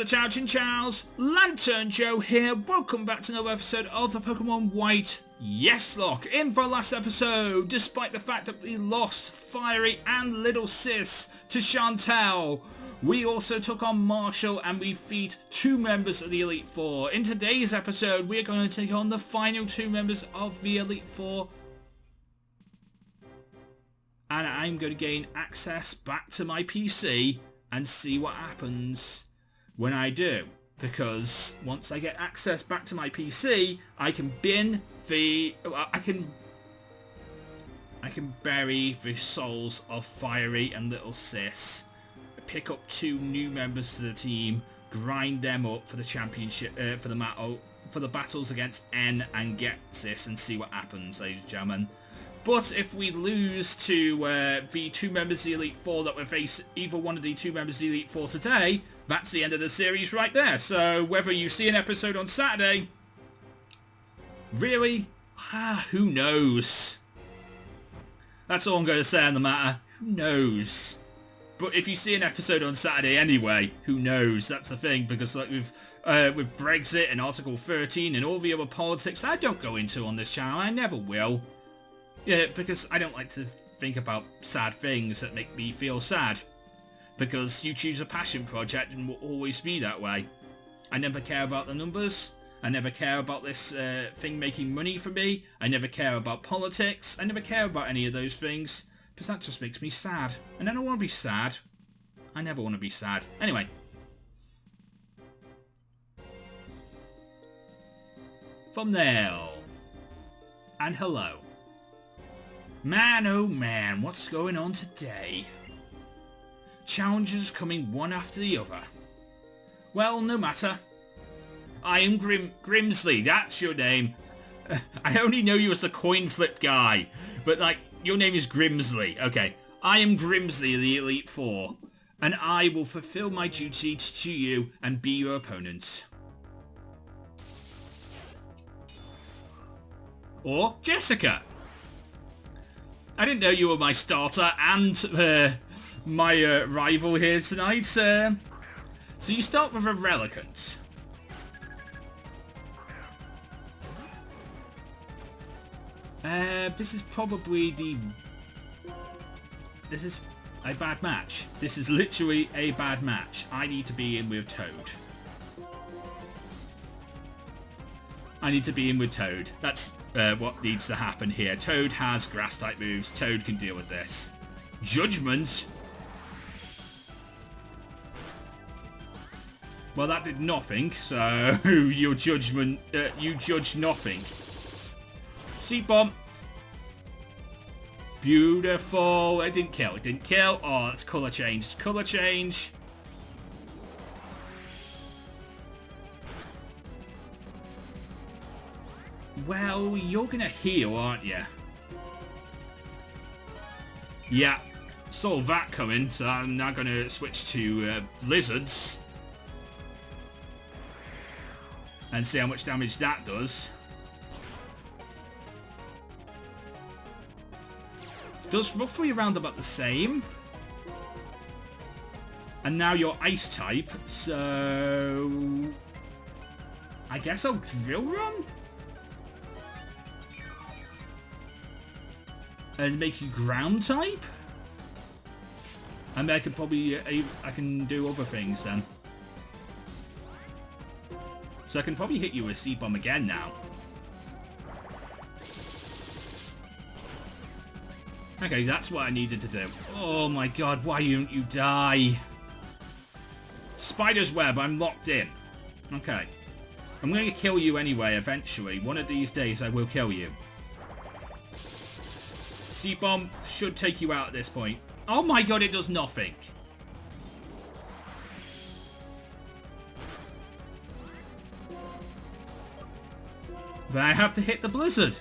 Mr. Chow Chinchows, Lanturn Joe here. Welcome back to another episode of the Pokemon White YES Locke. In for our last episode, despite the fact that we lost Fiery and Little Sis to Chantel, we also took on Marshall and we defeat 2 members of the Elite Four. In today's episode, we are going to take on the final 2 members of the Elite Four. And I'm going to gain access back to my PC and see what happens when I do. Because once I get access back to my PC, I can bin the... I can bury the souls of Fiery and Little Sis, pick up 2 new members to the team, grind them up for the championship, for the battles against N, and get Sis and see what happens, ladies and gentlemen. But if we lose to the 2 members of the Elite Four that will face either one of the 2 members of the Elite Four today, that's the end of the series right there. So whether you see an episode on Saturday, really, who knows? That's all I'm going to say on the matter. Who knows? But if you see an episode on Saturday anyway, who knows? That's the thing, because like with Brexit and Article 13 and all the other politics I don't go into on this channel, I never will. Yeah, because I don't like to think about sad things that make me feel sad. Because YouTube's a passion project and will always be that way. I never care about the numbers. I never care about this thing making money for me. I never care about politics. I never care about any of those things. Because that just makes me sad. And I don't want to be sad. I never want to be sad. Anyway. Thumbnail. And hello. Man, oh man, what's going on today? Challenges coming one after the other. Well, no matter. I am Grimsley, that's your name. I only know you as the coin flip guy, but like, your name is Grimsley. Okay, I am Grimsley of the Elite Four, and I will fulfill my duty to you and be your opponent. Or Jessica. I didn't know you were my starter and my rival here tonight. So you start with a Relicant. This is probably This is a bad match. This is literally a bad match. I need to be in with Toad. I need to be in with Toad. That's what needs to happen here. Toad has grass-type moves. Toad can deal with this. Judgment. Well, that did nothing, so your judgment, you judge nothing. Seed Bomb. Beautiful. It didn't kill. It didn't kill. Oh, that's colour change. Colour change. Well, you're gonna heal, aren't you? Yeah, saw that coming, so I'm now gonna switch to lizards and see how much damage that does. Does roughly around about the same. And now you're ice type, so I guess I'll drill run and make you ground type. And I could probably I can do other things then. So I can probably hit you with Seed Bomb again now. Okay, that's what I needed to do. Oh my god, why don't you die? Spider's Web, I'm locked in. Okay. I'm going to kill you anyway, eventually. One of these days I will kill you. Seed Bomb should take you out at this point. Oh my god, it does nothing. But I have to hit the Blizzard.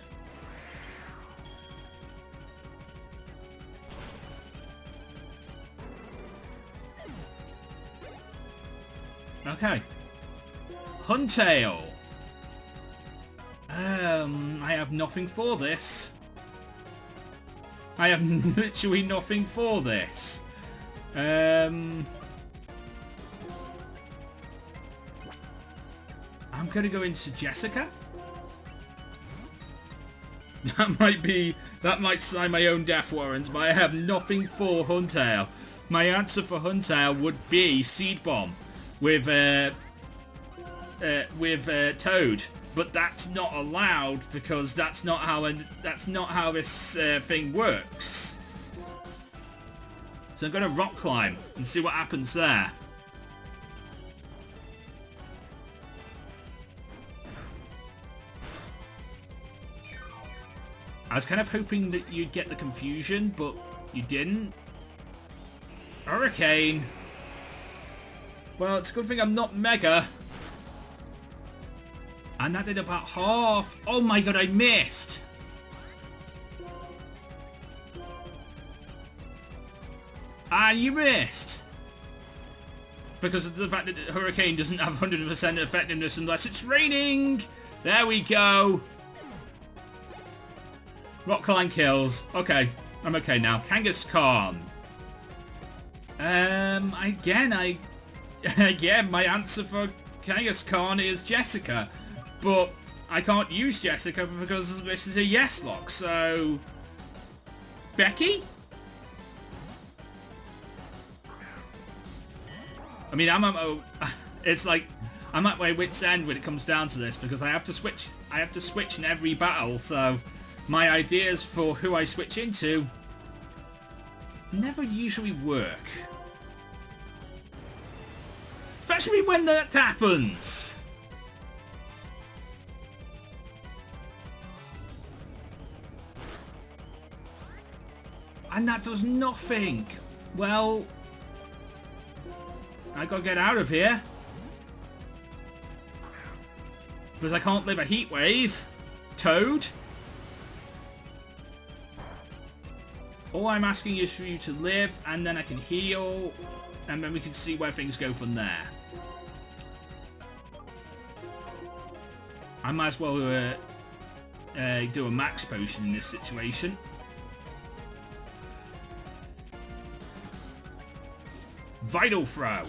Okay. Huntail. I have nothing for this. I have literally nothing for this. going to go into Jessica. That might sign my own death warrant, but I have nothing for Huntail. My answer for Huntail would be Seed Bomb with Toad, but that's not allowed because that's not how this thing works. So I'm going to rock climb and see what happens there. I was kind of hoping that you'd get the confusion, but you didn't. Hurricane. Well, it's a good thing I'm not Mega. And that did about half. Oh my god, I missed. Ah, you missed. Because of the fact that Hurricane doesn't have 100% effectiveness unless it's raining. There we go. Rock climb kills. Okay, I'm okay now. Kangaskhan. Again, my answer for Kangaskhan is Jessica, but I can't use Jessica because this is a yes lock. So, Becky. I mean, it's like I'm at my wit's end when it comes down to this because I have to switch. I have to switch in every battle. So, my ideas for who I switch into never usually work. Especially when that happens. And that does nothing. Well, I gotta get out of here. Because I can't live a heat wave. Toad. All I'm asking is for you to live, and then I can heal, and then we can see where things go from there. I might as well do a max potion in this situation. Vital Throw.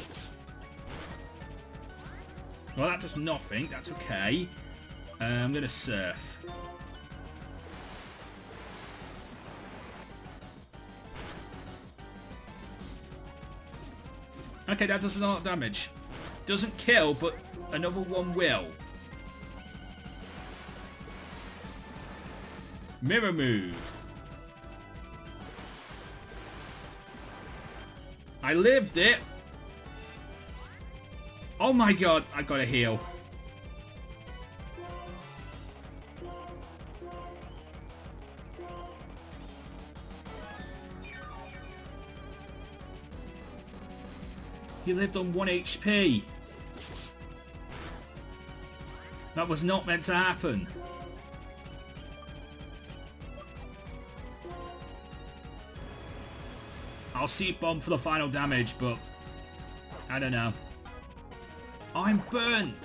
Well, that does nothing. That's okay. I'm going to Surf. Okay, that does a lot of damage. Doesn't kill, but another one will. Mirror Move. I lived it. Oh my god, I gotta heal. You lived on 1 HP. That was not meant to happen. I'll Seed Bomb for the final damage, but I don't know. I'm burnt.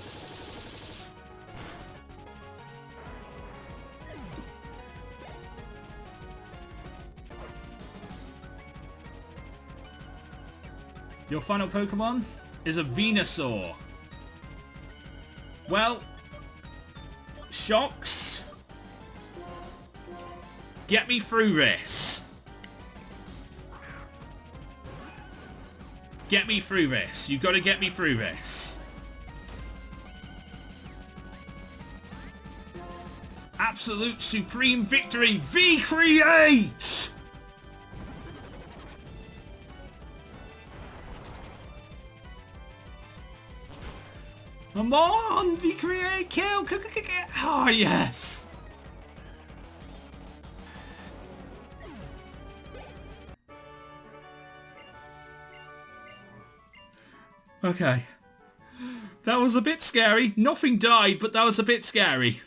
Your final Pokemon is a Venusaur. Well, shocks. Get me through this. Get me through this. You've got to get me through this. Absolute supreme victory. V-Create! Come on, V-Create, kill. Oh, yes. Okay. That was a bit scary. Nothing died, but that was a bit scary.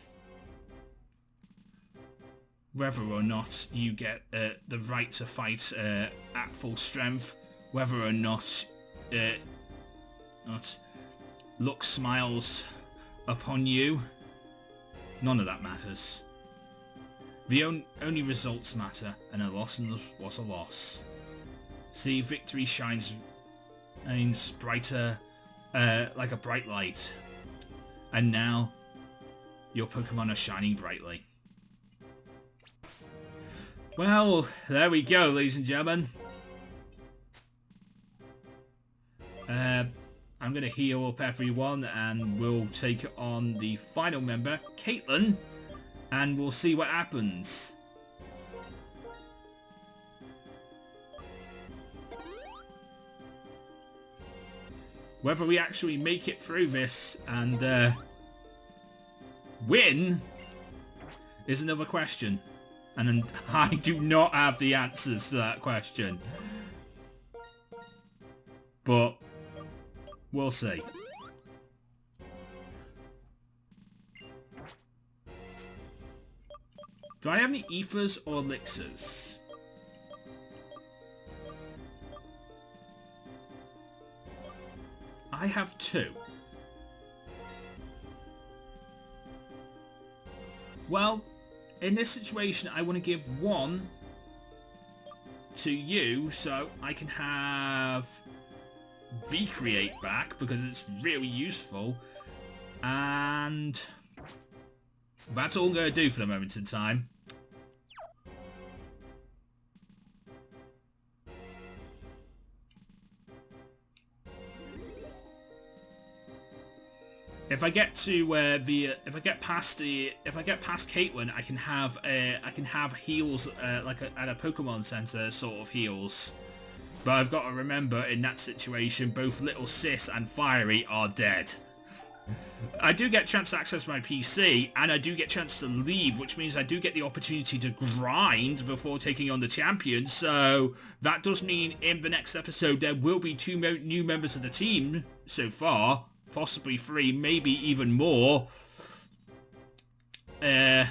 Whether or not you get the right to fight at full strength, whether or not luck smiles upon you, none of that matters. The only results matter, and a loss was a loss. See, victory shines brighter like a bright light. And now, your Pokemon are shining brightly. Well, there we go, ladies and gentlemen. I'm going to heal up everyone, and we'll take on the final member, Caitlin, and we'll see what happens. Whether we actually make it through this and win is another question. And I do not have the answers to that question. But we'll see. Do I have any ethers or elixirs? I have 2. Well, in this situation, I want to give 1 to you so I can have Recreate back because it's really useful. And that's all I'm going to do for the moment in time. If I get to if I get past Caitlin, I can have heals like at a Pokemon Center sort of heals. But I've got to remember in that situation, both Little Sis and Fiery are dead. I do get a chance to access my PC, and I do get a chance to leave, which means I do get the opportunity to grind before taking on the champion. So that does mean in the next episode there will be 2 new members of the team so far. Possibly 3, maybe even more. But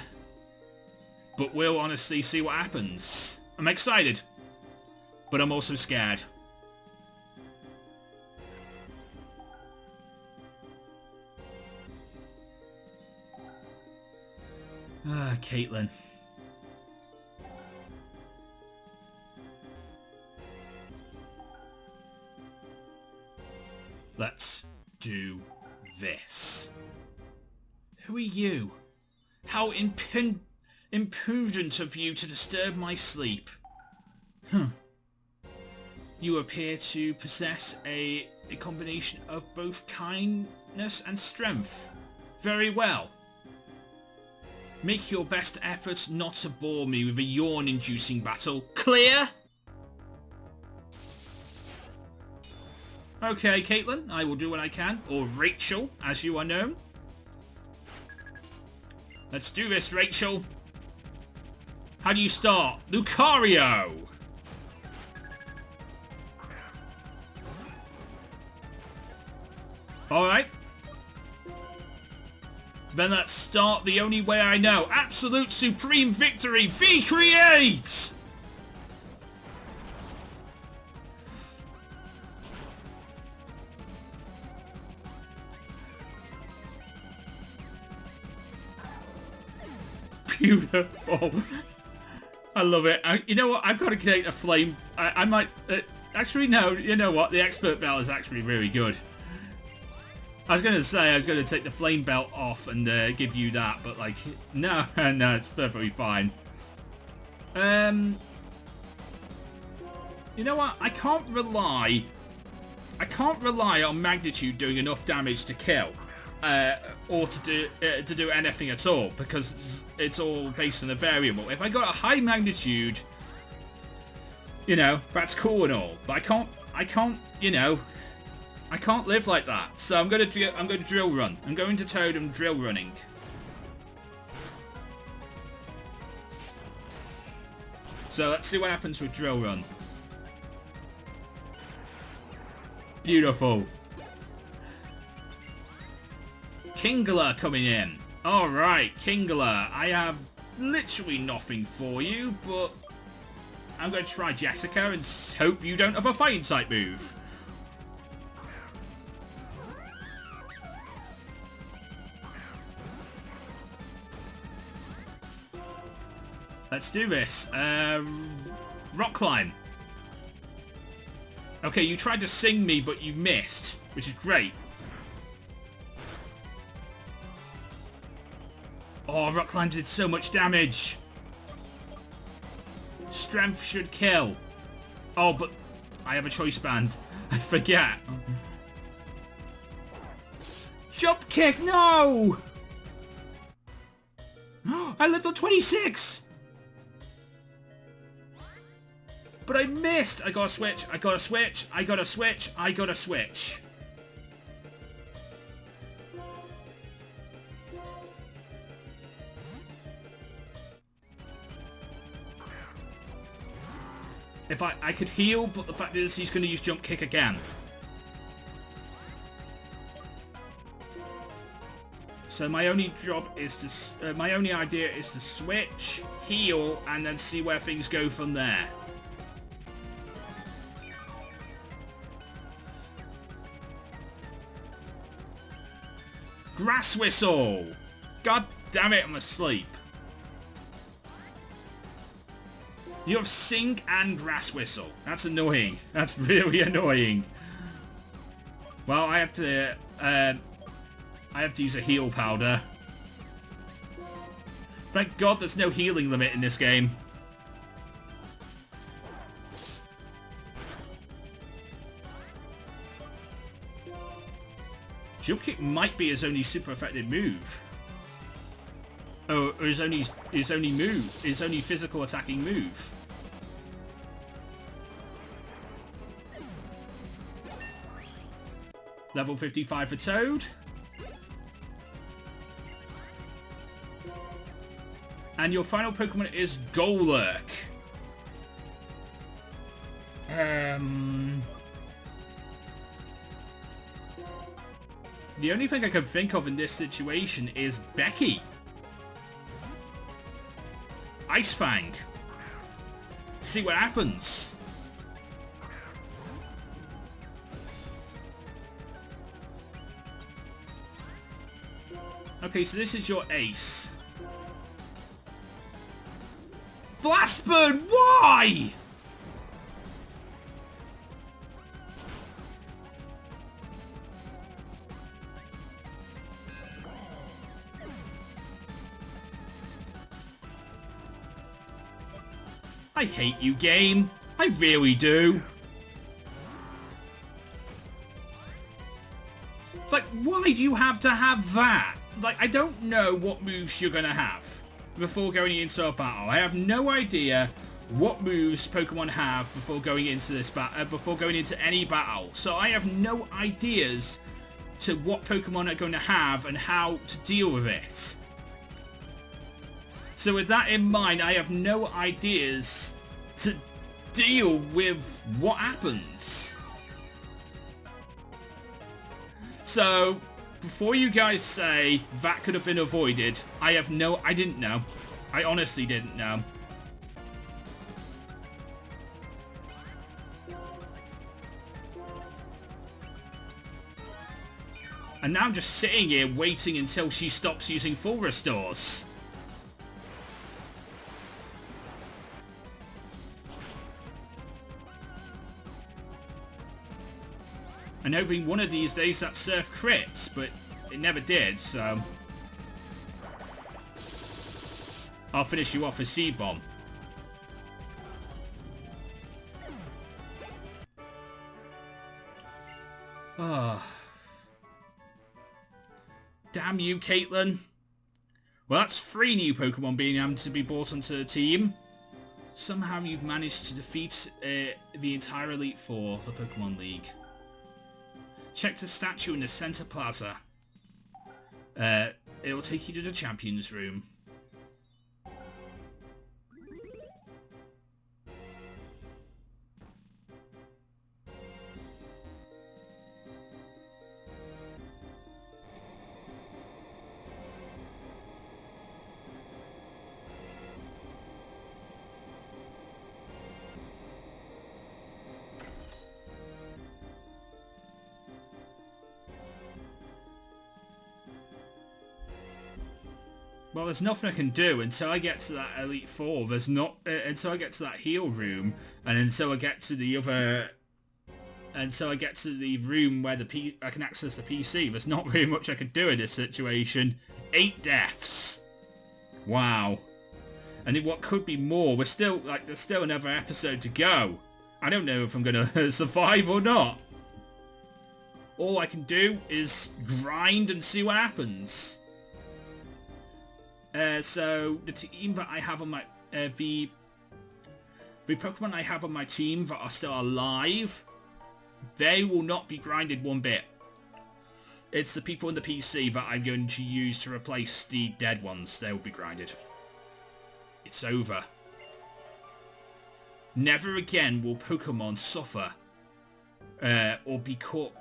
we'll honestly see what happens. I'm excited. But I'm also scared. Caitlin. Let's do this. Who are you? How imprudent of you to disturb my sleep. You appear to possess a combination of both kindness and strength. Very well. Make your best efforts not to bore me with a yawn-inducing battle. Clear? Okay, Caitlin, I will do what I can. Or Rachel, as you are known. Let's do this, Rachel. How do you start? Lucario! Alright. Then let's start the only way I know. Absolute supreme victory! V-Create! Beautiful. I love it. You know what? I've got to take a flame. I might... actually, no. You know what? The expert belt is actually really good. I was going to say I was going to take the flame belt off and give you that, but like, no, no, it's perfectly fine. You know what? I can't rely on Magnitude doing enough damage to kill, or to do anything at all, because it's all based on a variable. If I got a high Magnitude, you know, that's cool and all, but I can't, you know. I can't live like that, so I'm going to drill run. I'm going to Totem drill running. So let's see what happens with drill run. Beautiful. Kingler coming in. Alright, Kingler. I have literally nothing for you, but I'm going to try Jessica and hope you don't have a fighting type move. Let's do this. Rock climb. Okay, you tried to sing me, but you missed, which is great. Oh, Rock Climb did so much damage. Strength should kill. Oh, but I have a choice band. I forget. Jump kick, no! I lived on 26! But I missed! I gotta switch, I gotta switch, I gotta switch, I gotta switch. If I could heal, but the fact is he's gonna use jump kick again. So my only job is to, my only idea is to switch, heal, and then see where things go from there. Grass Whistle! God damn it, I'm asleep. You have Sink and Grass Whistle. That's annoying. That's really annoying. Well, I have to use a heal powder. Thank God there's no healing limit in this game. Jump kick might be his only super effective move. Oh, or his only physical attacking move. Level 55 for Toad. And your final Pokemon is Golurk. The only thing I can think of in this situation is Becky. Ice Fang. See what happens. Okay, so this is your ace. Blast Burn, why? I hate you, game. I really do. It's like, why do you have to have that? Like, I don't know what moves you're gonna have before going into a battle. I have no idea what moves Pokemon have before going into this before going into any battle. So I have no ideas to what Pokemon are going to have and how to deal with it. So with that in mind, I have no ideas to deal with what happens. So before you guys say that could have been avoided, I didn't know. I honestly didn't know. And now I'm just sitting here waiting until she stops using full restores. And hoping one of these days that Surf crits, but it never did, so I'll finish you off with Seed Bomb. Ah. Damn you, Caitlin. Well, that's 3 new Pokemon being able to be brought onto the team. Somehow you've managed to defeat the entire Elite Four of the Pokemon League. Check the statue in the center plaza. It will take you to the Champions Room. Well, there's nothing I can do until I get to that Elite Four. There's not until I get to that heal room, and until I get to the other, until I get to the room where I can access the PC. There's not really much I can do in this situation. 8 deaths. Wow. And what could be more, there's still another episode to go. I don't know if I'm going to survive or not. All I can do is grind and see what happens. So the team that I have on my the Pokemon I have on my team that are still alive, they will not be grinded one bit. It's the people in the PC that I'm going to use to replace the dead ones. They will be grinded. It's over. Never again will Pokemon suffer or be caught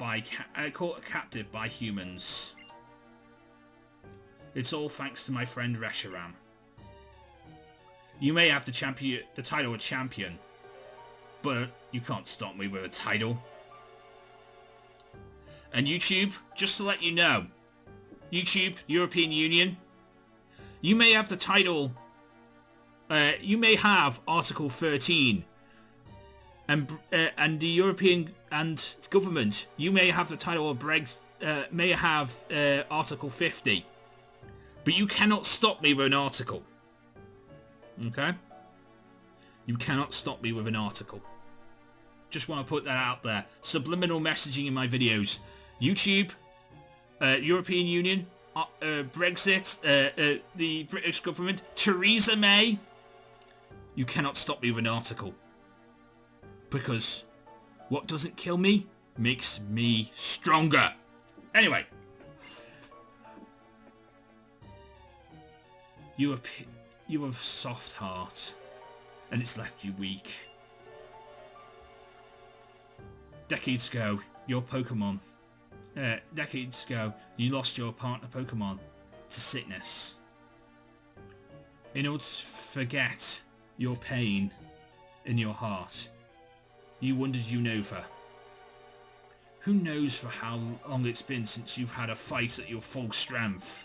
captive by humans. It's all thanks to my friend Reshiram. You may have the title of champion, but you can't stop me with a title. And YouTube, just to let you know, YouTube, European Union, you may have the title, you may have Article 13, and the European and government, you may have the title of may have Article 50. But you cannot stop me with an article. Okay? You cannot stop me with an article. Just want to put that out there. Subliminal messaging in my videos. YouTube, European Union, Brexit, the British government, Theresa May. You cannot stop me with an article. Because what doesn't kill me makes me stronger. Anyway. You have a soft heart, and it's left you weak. Decades ago, your Pokemon... decades ago, you lost your partner Pokemon to sickness. In order to forget your pain in your heart, you wandered Unova. Who knows for how long it's been since you've had a fight at your full strength.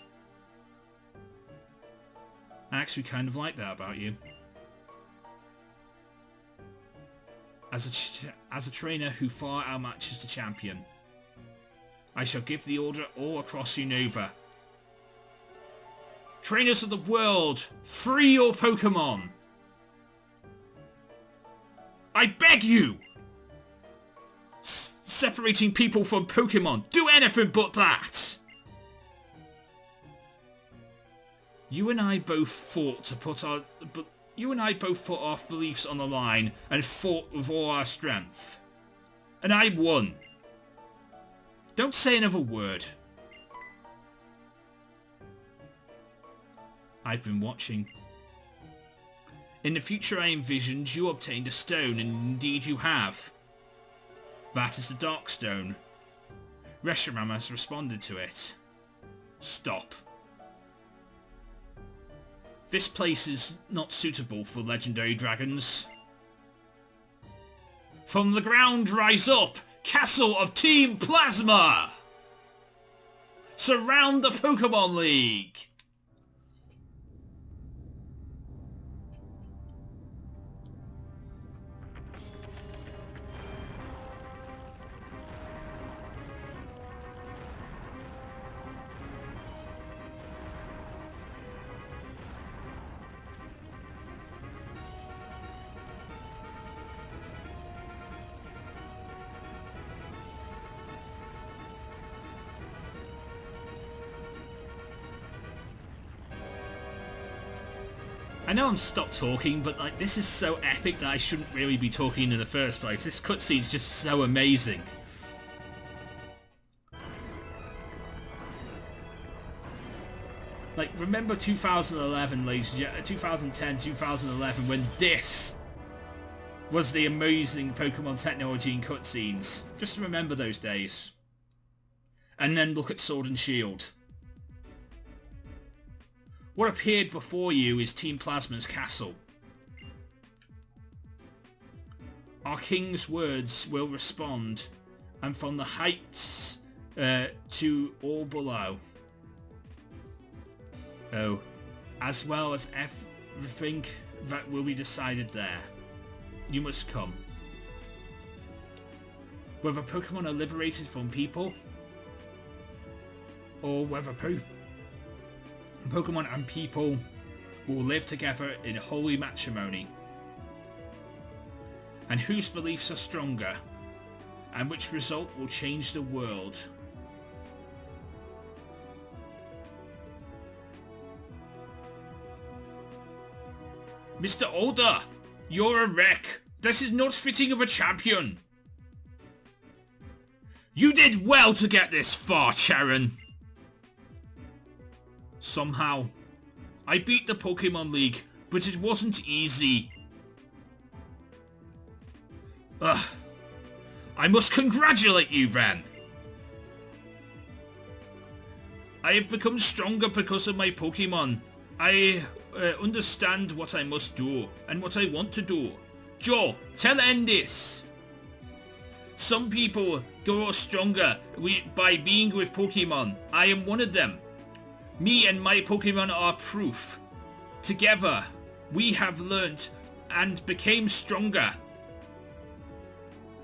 I actually kind of like that about you. As a trainer who far outmatches the champion, I shall give the order all across Unova. Trainers of the world, free your Pokemon! I beg you! Separating people from Pokemon, do anything but that! You and I both fought to put our beliefs on the line and fought with all our strength. And I won. Don't say another word. I've been watching. In the future I envisioned you obtained a stone, and indeed you have. That is the Dark Stone. Reshiram has responded to it. Stop. This place is not suitable for legendary dragons. From the ground rise up, Castle of Team Plasma! Surround the Pokemon League! I know I'm stopped talking, but like this is so epic that I shouldn't really be talking in the first place. This cutscene's just so amazing. Like, remember 2011, ladies and gentlemen, 2010, 2011, when this was the amazing Pokemon technology and cutscenes. Just remember those days. And then look at Sword and Shield. What appeared before you is Team Plasma's castle. Our king's words will respond, and from the heights to all below. Oh, as well as everything that will be decided there. You must come. Whether Pokemon are liberated from people, or whether Pokemon and people will live together in holy matrimony, and whose beliefs are stronger, and which result will change the world. Mr. Older, you're a wreck. This is not fitting of a champion. You did well to get this far, Charon. Somehow, I beat the Pokemon League, but it wasn't easy. Ugh. I must congratulate you then. I have become stronger because of my Pokemon. I understand what I must do and what I want to do. Joe, tell Endis. Some people grow stronger by being with Pokemon. I am one of them. Me and my Pokemon are proof. Together, we have learnt and became stronger.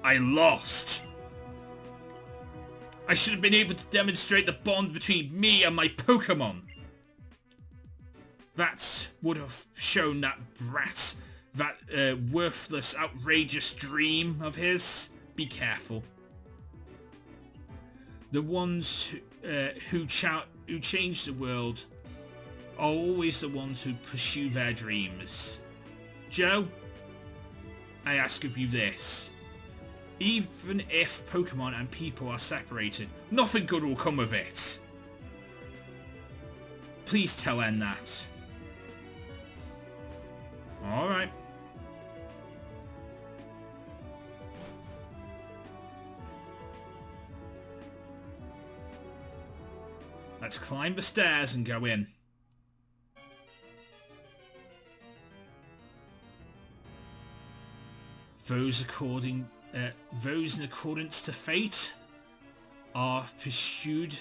I lost. I should have been able to demonstrate the bond between me and my Pokemon. That would have shown that brat, that worthless, outrageous dream of his. Be careful. The ones who change the world are always the ones who pursue their dreams. Joe, I ask of you this. Even if Pokemon and people are separated, nothing good will come of it. Please tell N that. Alright. Let's climb the stairs and go in. Those in accordance to fate are pursued,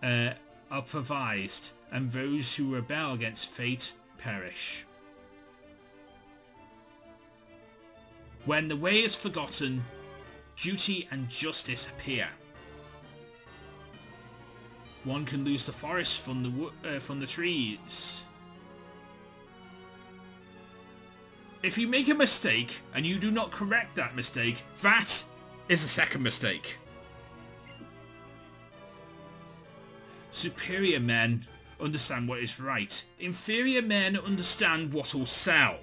are provised, and those who rebel against fate perish. When the way is forgotten, duty and justice appear. One can lose the forest from the trees. If you make a mistake and you do not correct that mistake, that is a second mistake. Superior men understand what is right. Inferior men understand what will sell.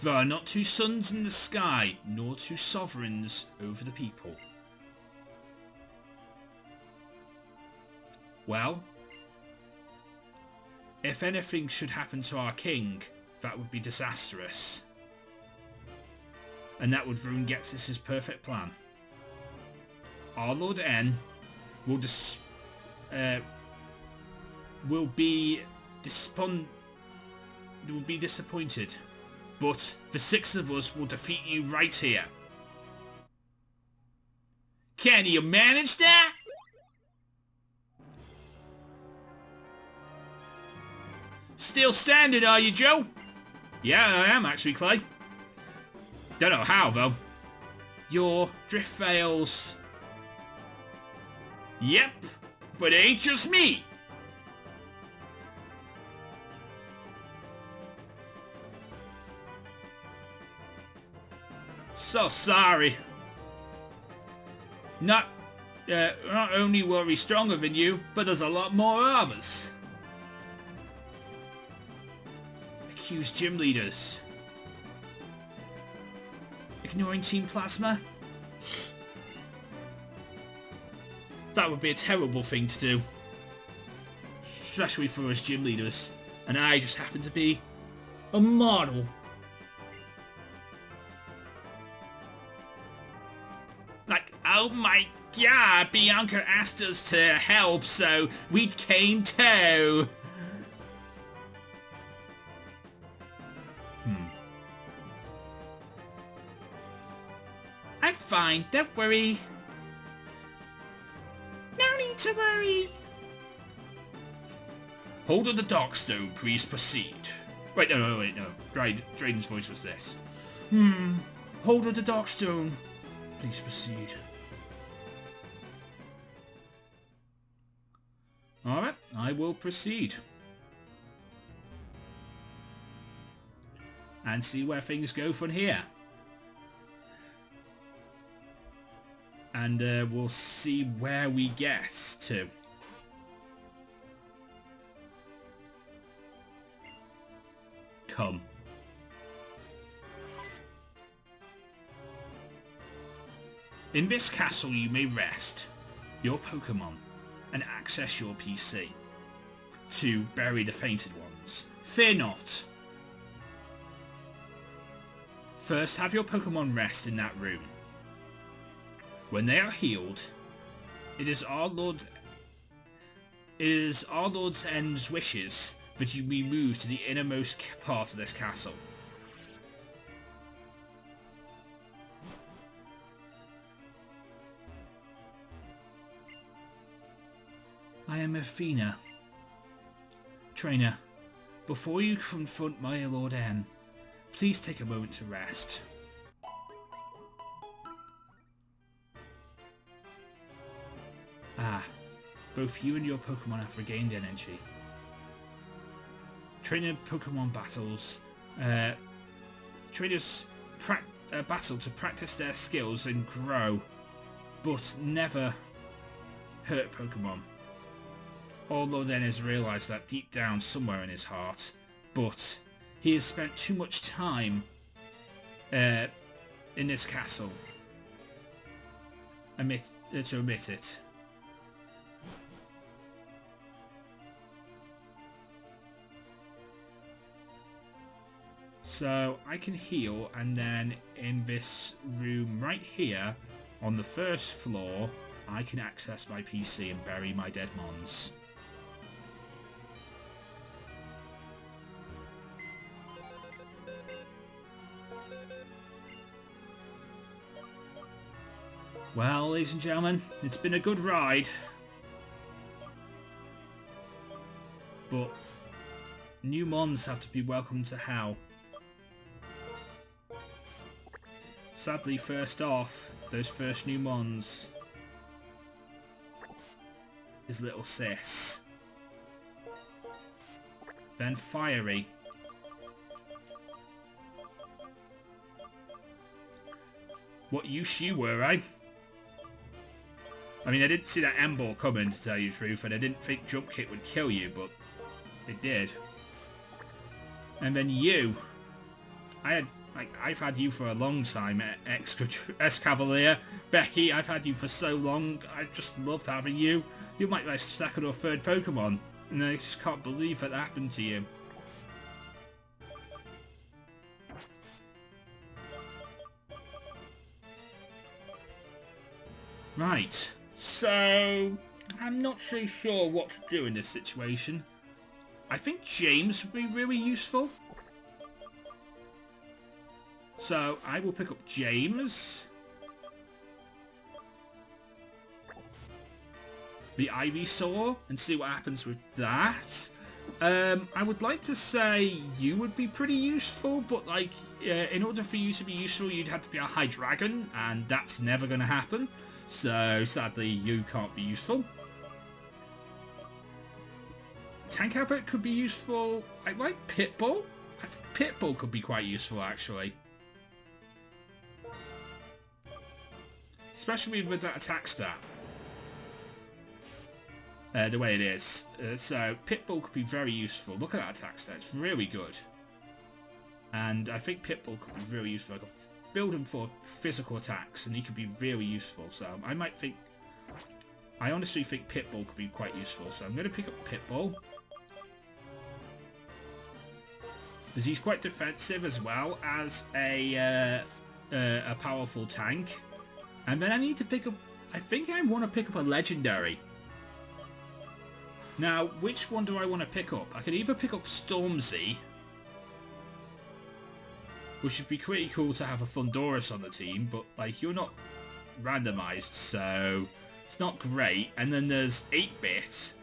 There are not two suns in the sky, nor two sovereigns over the people. Well, if anything should happen to our king, that would be disastrous. And that would ruin Ghetsis' perfect plan. Our Lord N will be disappointed. But the six of us will defeat you right here. Can you manage that? Still standing, are you, Joe? Yeah, I am actually, Clay. Don't know how, though. Your drift fails. Yep, but it ain't just me. So sorry. Not only were we stronger than you, but there's a lot more of us. Accused gym leaders. Ignoring Team Plasma? That would be a terrible thing to do. Especially for us gym leaders. And I just happen to be a model. Like, oh my god, Bianca asked us to help, so we came too. I'm fine, don't worry. No need to worry. Hold on the Darkstone, please proceed. Wait, no. Drayden's voice was this. Hold on the Darkstone. Please proceed. Alright, I will proceed. and see where things go from here. And we'll see where we get to. Come. In this castle you may rest your Pokemon and access your PC to bury the fainted ones. Fear not. First, have your Pokemon rest in that room. When they are healed, it is our Lord's End's wishes that you be moved to the innermost part of this castle. I am Athena. Trainer, before you confront my Lord N, please take a moment to rest. Ah, both you and your Pokemon have regained energy. Trainer Pokemon battles. Trainers battle to practice their skills and grow, but never hurt Pokemon. Although then has realised that deep down somewhere in his heart, but he has spent too much time in this castle to admit it. So I can heal, and then in this room right here on the first floor I can access my PC and bury my dead mons. Well, ladies and gentlemen, it's been a good ride, but new mons have to be welcomed to hell. Sadly, first off, those first new mons is Little Sis, then Fiery, what use you were, eh? I mean, I didn't see that M-Ball coming, to tell you the truth, and I didn't think Jump Kick would kill you, but it did. And then you. I've had you for a long time, S-Cavalier. Becky, I've had you for so long, I just loved having you. You might be my second or third Pokemon, and I just can't believe that happened to you. Right. So, I'm not so sure what to do in this situation. I think James would be really useful. So, I will pick up James. The Ivysaur, and see what happens with that. I would like to say you would be pretty useful, but like, in order for you to be useful, you'd have to be a Hydreigon, and that's never going to happen. So, sadly, you can't be useful. Tankabbit could be useful. I like Pitbull. I think Pitbull could be quite useful, actually. Especially with that attack stat. The way it is. So, Pitbull could be very useful. Look at that attack stat. It's really good. And I think Pitbull could be really useful. Like build him for physical attacks, and he could be really useful. So I honestly think Pitbull could be quite useful. So I'm going to pick up Pitbull, because he's quite defensive as well as a powerful tank. And then I need to pick up. I think I want to pick up a legendary. Now, which one do I want to pick up? I could either pick up Stormzy, which would be pretty cool to have a Thunderous on the team, but like you're not randomized, so it's not great. And then there's 8-Bit,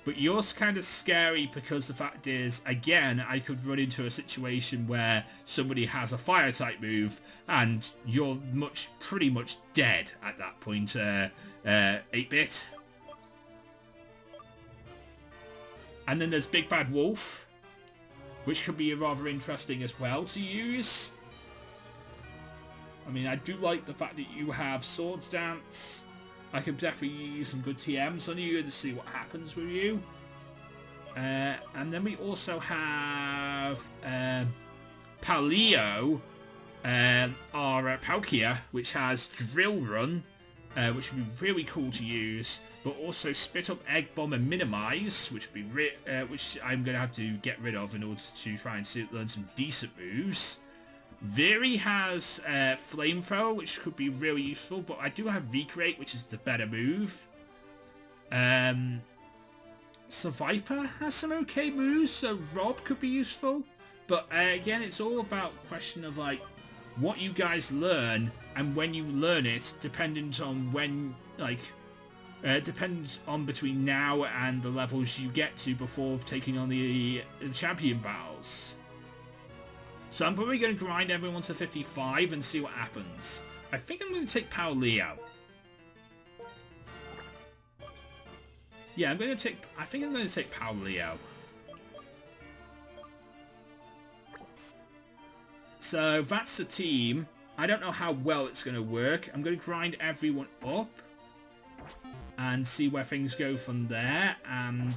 but you're kind of scary because the fact is, again, I could run into a situation where somebody has a fire type move and you're pretty much dead at that point. 8-Bit. And then there's Big Bad Wolf. which could be rather interesting as well to use. I mean, I do like the fact that you have Swords Dance. I could definitely use some good TMs on you to see what happens with you. And then we also have Paleo, our Palkia, which has Drill Run, which would be really cool to use, but also Spit Up, Egg Bomb, and Minimize, which would be which I'm going to have to get rid of in order to try and learn some decent moves. Viri has Flamethrower, which could be really useful, but I do have V-Create, which is the better move. So Viper has some okay moves, so Rob could be useful. But again, it's all about question of like what you guys learn and when you learn it, dependent on when, like, depends on between now and the levels you get to before taking on the champion battles. So I'm probably going to grind everyone to 55 and see what happens. I think I'm going to take Power Leo. Yeah, I think I'm going to take Power Leo. So that's the team. I don't know how well it's going to work. I'm going to grind everyone up and see where things go from there. And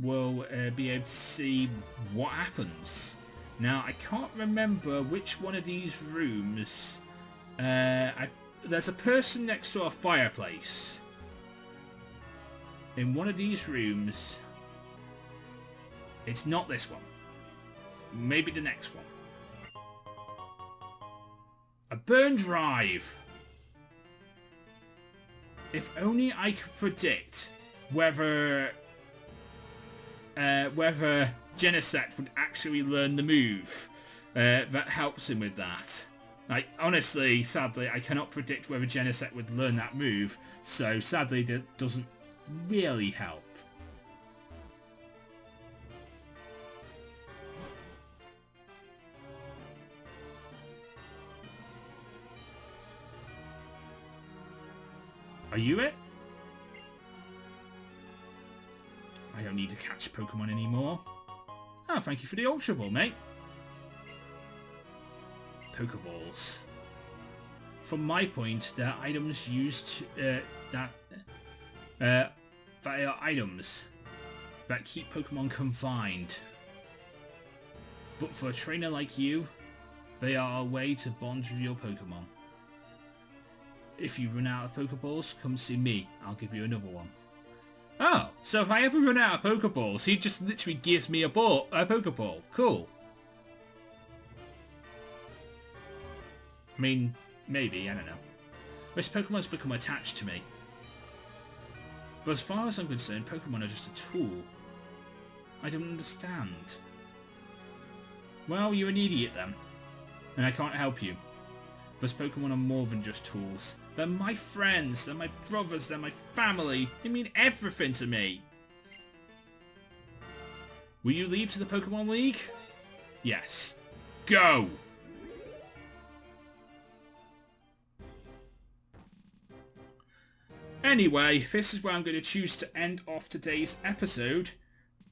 we'll be able to see what happens. Now, I can't remember which one of these rooms. There's a person next to a fireplace. In one of these rooms. It's not this one. Maybe the next one. A burn drive. If only I could predict whether Genesect would actually learn the move that helps him with that. Like, honestly, sadly, I cannot predict whether Genesect would learn that move, so sadly that doesn't really help. Are you it? I don't need to catch Pokemon anymore. Oh, thank you for the Ultra Ball, mate. Pokeballs. From my point, they're items used that are items that keep Pokemon confined. But for a trainer like you, they are a way to bond with your Pokemon. If you run out of Pokeballs, come see me. I'll give you another one. Oh, so if I ever run out of Pokeballs, he just literally gives me a Pokeball. Cool. I mean, maybe, I don't know. This Pokemon's become attached to me. But as far as I'm concerned, Pokemon are just a tool. I don't understand. Well, you're an idiot then. And I can't help you. Those Pokemon are more than just tools. They're my friends, they're my brothers, they're my family. They mean everything to me. Will you leave to the Pokemon League? Yes. Go! Anyway, this is where I'm going to choose to end off today's episode.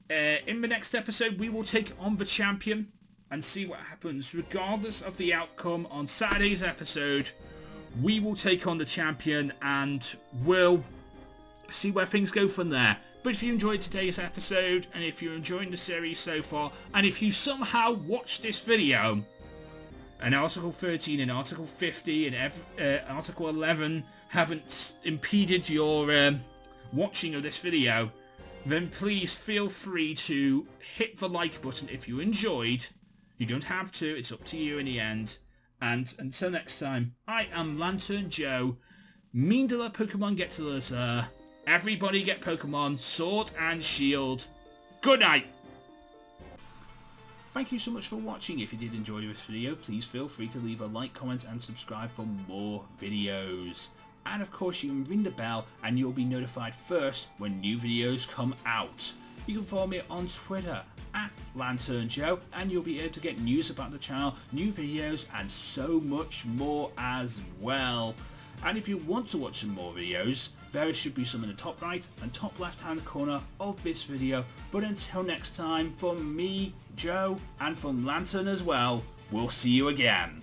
In the next episode, we will take on the champion and see what happens. Regardless of the outcome on Saturday's episode, we will take on the champion and we'll see where things go from there. But if you enjoyed today's episode, and if you're enjoying the series so far, and if you somehow watched this video, and Article 13 and Article 50 and Article 11 haven't impeded your watching of this video, then please feel free to hit the like button if you enjoyed. You don't have to, it's up to you in the end. And until next time, I am Lanturn Joe. Meandala Pokemon get to the everybody get Pokemon, Sword and Shield. Good night! Thank you so much for watching. If you did enjoy this video, please feel free to leave a like, comment and subscribe for more videos. And of course you can ring the bell and you'll be notified first when new videos come out. You can follow me on Twitter at Lanturn Joe and you'll be able to get news about the channel, new videos and so much more as well. And if you want to watch some more videos, there should be some in the top right and top left hand corner of this video. But until next time, from me, Joe, and from Lanturn as well, we'll see you again.